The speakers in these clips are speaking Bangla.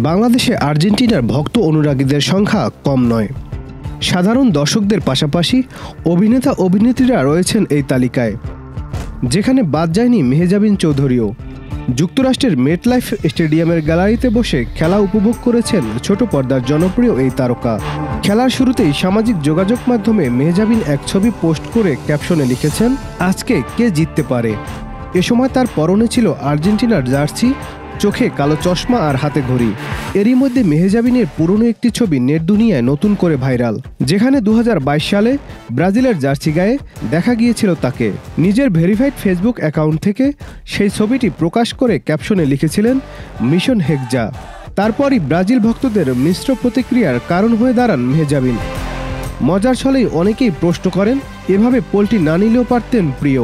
বাংলাদেশে আর্জেন্টিনার ভক্ত অনুরাগীদের সংখ্যা কম নয়। সাধারণ দর্শকদের পাশাপাশি অভিনেতা অভিনেত্রীরা রয়েছেন এই তালিকায়, যেখানে বাদ যায়নি মেহজাবিন চৌধুরীও। যুক্তরাষ্ট্রের মেটলাইফ স্টেডিয়ামের গ্যালারিতে বসে খেলা উপভোগ করেছেন ছোট পর্দার জনপ্রিয় এই তারকা। খেলার শুরুতেই সামাজিক যোগাযোগ মাধ্যমে মেহজাবিন এক ছবি পোস্ট করে ক্যাপশনে লিখেছেন, আজকে কে জিততে পারে। এ সময় তার পরনে ছিল আর্জেন্টিনার জার্সি, চোখে কালো চশমা আর হাতে ঘড়ি। এরই মধ্যে মেহজাবিনের পুরনো একটি ছবি নেট দুনিয়ায় নতুন করে ভাইরাল, যেখানে 2022 সালে ব্রাজিলের জার্সি গায়ে দেখা গিয়েছিল তাকে। নিজের ভেরিফাইড ফেসবুক অ্যাকাউন্ট থেকে সেই ছবিটি প্রকাশ করে ক্যাপশনে লিখেছিলেন, মিশন হেক্সা। তারপরই ব্রাজিল ভক্তদের মিশ্র প্রতিক্রিয়ার কারণ হয়ে দাঁড়ান মেহজাবিন। মজার ছলেই অনেকেই প্রশ্ন করেন, এভাবে পোলটি না নিলেও পারতেন প্রিয়।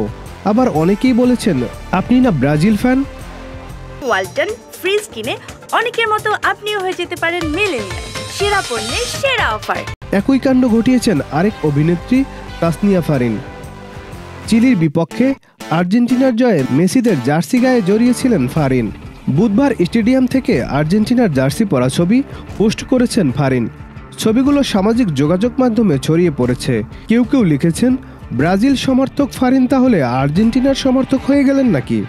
আবার অনেকেই বলেছেন, আপনি না ব্রাজিল ফ্যান। ওয়ালটন ফ্রিজ কিনে অনেকের মতো আপনিও হয়ে যেতে পারেন মিলেনিয়াল, সেরা পণ্যের সেরা অফার। একই কাণ্ড ঘটিয়েছেন আরেক অভিনেত্রী তাসনিয়া ফারিন। চিলির বিপক্ষে আর্জেন্টিনার জয়ে মেসিদের জার্সি গায়ে জড়িয়েছিলেন ফারিন। বুধবার স্টেডিয়াম থেকে আর্জেন্টিনার জার্সি পরা ছবি পোস্ট করেছেন ফারিন। ছবিগুলো সামাজিক যোগাযোগ মাধ্যমে ছড়িয়ে পড়েছে। কেউ কেউ লিখেছেন, ব্রাজিল সমর্থক ফারিন তাহলে আর্জেন্টিনার সমর্থক হয়ে গেলেন নাকি।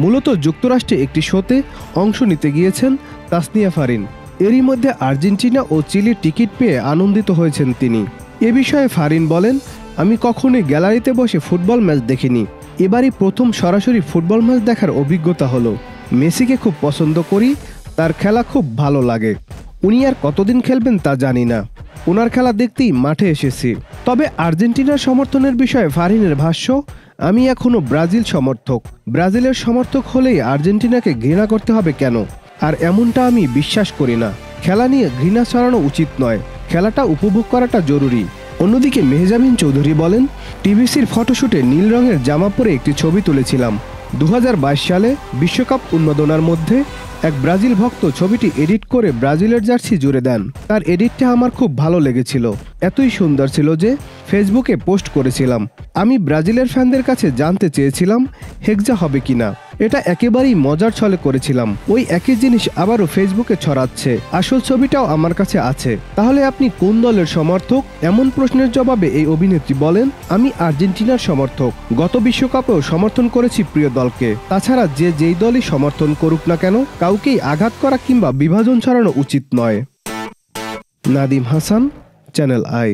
মূলত যুক্তরাষ্ট্রে একটি শোতে অংশ নিতে গিয়েছেন তাসনিয়া ফারিন। এরই মধ্যে আর্জেন্টিনা ও চিলির টিকিট পেয়ে আনন্দিত হয়েছেন তিনি। এ বিষয়ে ফারিন বলেন, আমি কখনোই গ্যালারিতে বসে ফুটবল ম্যাচ দেখিনি। এবারই প্রথম সরাসরি ফুটবল ম্যাচ দেখার অভিজ্ঞতা হলো। মেসিকে খুব পছন্দ করি, তার খেলা খুব ভালো লাগে। উনি আর কতদিন খেলবেন তা জানি না, ওনার খেলা দেখতেই মাঠে এসেছি। তবে আর্জেন্টিনার সমর্থনের বিষয়ে ফারিনের ভাষ্য, আমি এখনো ব্রাজিল সমর্থক। ব্রাজিলের সমর্থক হলেই আর্জেন্টিনাকে ঘৃণা করতে হবে কেন? আর এমনটা আমি বিশ্বাস করি না। খেলা নিয়ে ঘৃণা ছড়ানো উচিত নয়, খেলাটা উপভোগ করাটা জরুরি। অন্যদিকে মেহজাবিন চৌধুরী বলেন, টিভিসির ফটোশুটে নীল রঙের জামা পরে একটি ছবি তুলেছিলাম। 2022 সালে বিশ্বকাপ উন্মাদনার মধ্যে এক ব্রাজিল ভক্ত ছবিটি এডিট করে ব্রাজিলের জার্সি জুড়ে দেন। তার এডিটটা আমার খুব ভালো লেগেছিল, এতই সুন্দর ছিল যে ফেসবুকে পোস্ট করেছিলাম। আমি ব্রাজিলের ফ্যানদের কাছে জানতে চেয়েছিলাম হেক্সা হবে কিনা। এটা একেবারেই মজার ছলে করেছিলাম। ওই একই জিনিস আবারও ফেসবুকে ছড়াচ্ছে। আসল ছবিটাও আমার কাছে আছে। তাহলে আপনি কোন দলের সমর্থক? এমন প্রশ্নের জবাবে এই অভিনেত্রী বলেন, আমি আর্জেন্টিনার সমর্থক। গত বিশ্বকাপেও সমর্থন করেছি প্রিয় দলকে। তাছাড়া যে যেই দলই সমর্থন করুক না কেন, কাউকেই আঘাত করা কিংবা বিভাজন ছড়ানো উচিত নয়। Nadim Hasan, channel I.